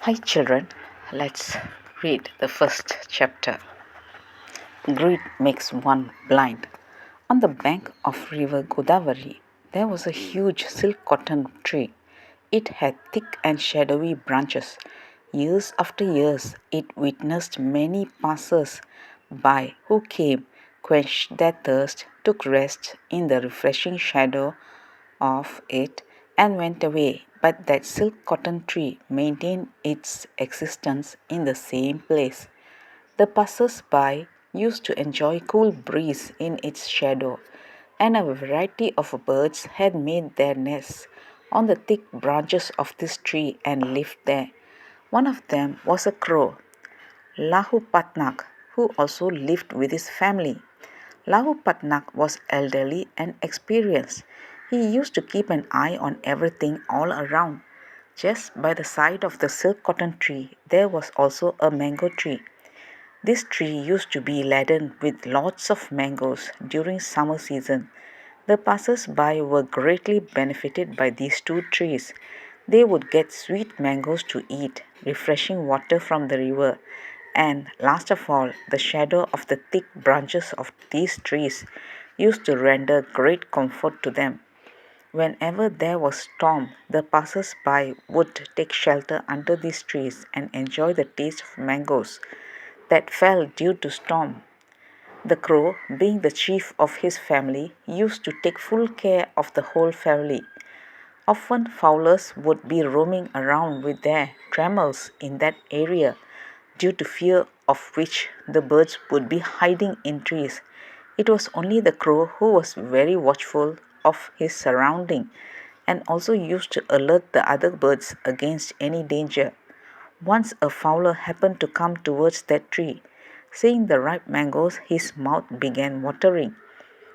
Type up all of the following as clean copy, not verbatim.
Hi, children. Let's read the first chapter. Greed makes one blind. On the bank of river Godavari, there was a huge silk cotton tree. It had thick and shadowy branches. Years after years, it witnessed many passers by who came, quenched their thirst, took rest in the refreshing shadow of it, and went away. But that silk cotton tree maintained its existence in the same place. The passers-by used to enjoy cool breeze in its shadow, and a variety of birds had made their nests on the thick branches of this tree and lived there. One of them was a crow, Lahu Patnak, who also lived with his family. Lahu Patnak was elderly and experienced. He used to keep an eye on everything all around. Just by the side of the silk cotton tree, there was also a mango tree. This tree used to be laden with lots of mangoes during summer season. The passers-by were greatly benefited by these two trees. They would get sweet mangoes to eat, refreshing water from the river, and last of all, the shadow of the thick branches of these trees used to render great comfort to them. Whenever there was storm, the passers-by would take shelter under these trees and enjoy the taste of mangoes that fell due to storm. The crow, being the chief of his family, used to take full care of the whole family. Often fowlers would be roaming around with their trammels in that area, due to fear of which the birds would be hiding in trees. It was only the crow who was very watchful of his surrounding and also used to alert the other birds against any danger. Once a fowler happened to come towards that tree. Seeing the ripe mangoes, his mouth began watering.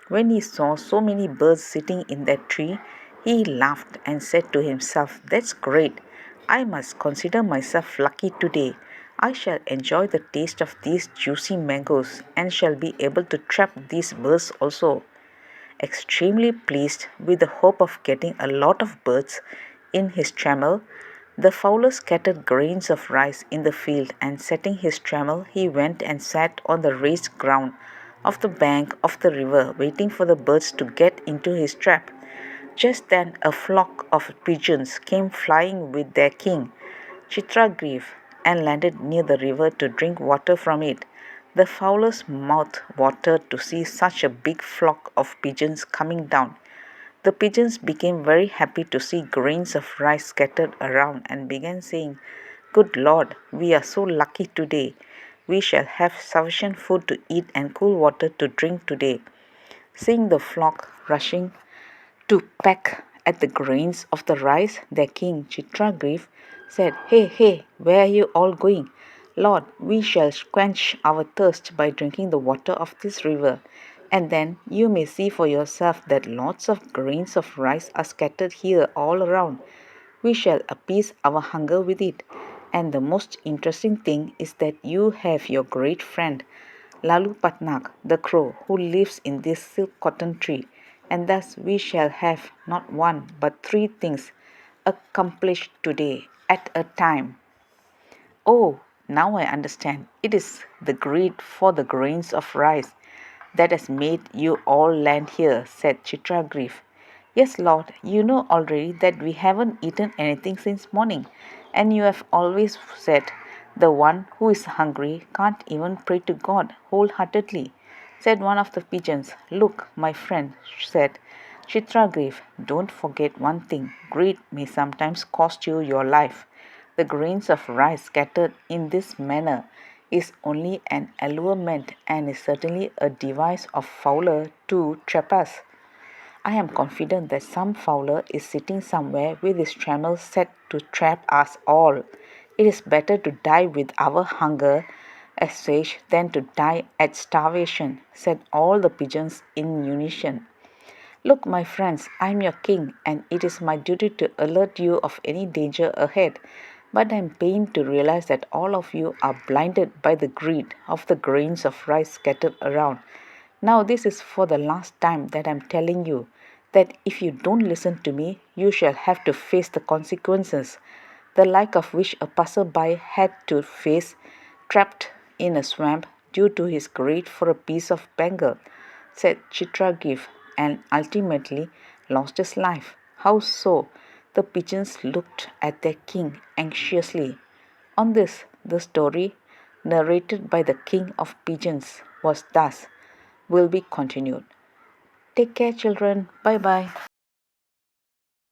When he saw so many birds sitting in that tree, he laughed and said to himself, "That's great. I must consider myself lucky today. I shall enjoy the taste of these juicy mangoes and shall be able to trap these birds also." Extremely pleased with the hope of getting a lot of birds in his trammel, the fowler scattered grains of rice in the field, and setting his trammel, he went and sat on the raised ground of the bank of the river, waiting for the birds to get into his trap. Just then a flock of pigeons came flying with their king, Ch.2, and landed near the river to drink water from it. The fowler's mouth watered to see such a big flock of pigeons coming down. The pigeons became very happy to see grains of rice scattered around and began saying, "Good Lord, we are so lucky today. We shall have sufficient food to eat and cool water to drink today." Seeing the flock rushing to peck at the grains of the rice, their king, Ch.2, said, "Hey, hey, where are you all going? Lord, we shall quench our thirst by drinking the water of this river. And then you may see for yourself that lots of grains of rice are scattered here all around. We shall appease our hunger with it. And the most interesting thing is that you have your great friend, Lalu Patnak, the crow, who lives in this silk cotton tree, and thus we shall have not one but three things accomplished today at a time." "Oh, now I understand. It is the greed for the grains of rice that has made you all land here," said Ch.2. "Yes, Lord, you know already that we haven't eaten anything since morning, and you have always said, 'The one who is hungry can't even pray to God wholeheartedly,'" said one of the pigeons. "Look, my friend," said Ch.2, "don't forget one thing. Greed may sometimes cost you your life. The grains of rice scattered in this manner is only an allurement and is certainly a device of fowler to trap us. I am confident that some fowler is sitting somewhere with his trammel set to trap us all. It is better to die with our hunger assuaged than to die at starvation," said all the pigeons in unison. "Look, my friends, I am your king, and it is my duty to alert you of any danger ahead. But I am pained to realize that all of you are blinded by the greed of the grains of rice scattered around. Now this is for the last time that I am telling you that if you don't listen to me, you shall have to face the consequences. the like of which a passer-by had to face trapped in a swamp due to his greed for a piece of Bengal, said Ch.2, and ultimately lost his life. How so? The pigeons looked at their king anxiously. On this, the story, narrated by the king of pigeons, was thus will be continued. Take care, children. Bye bye.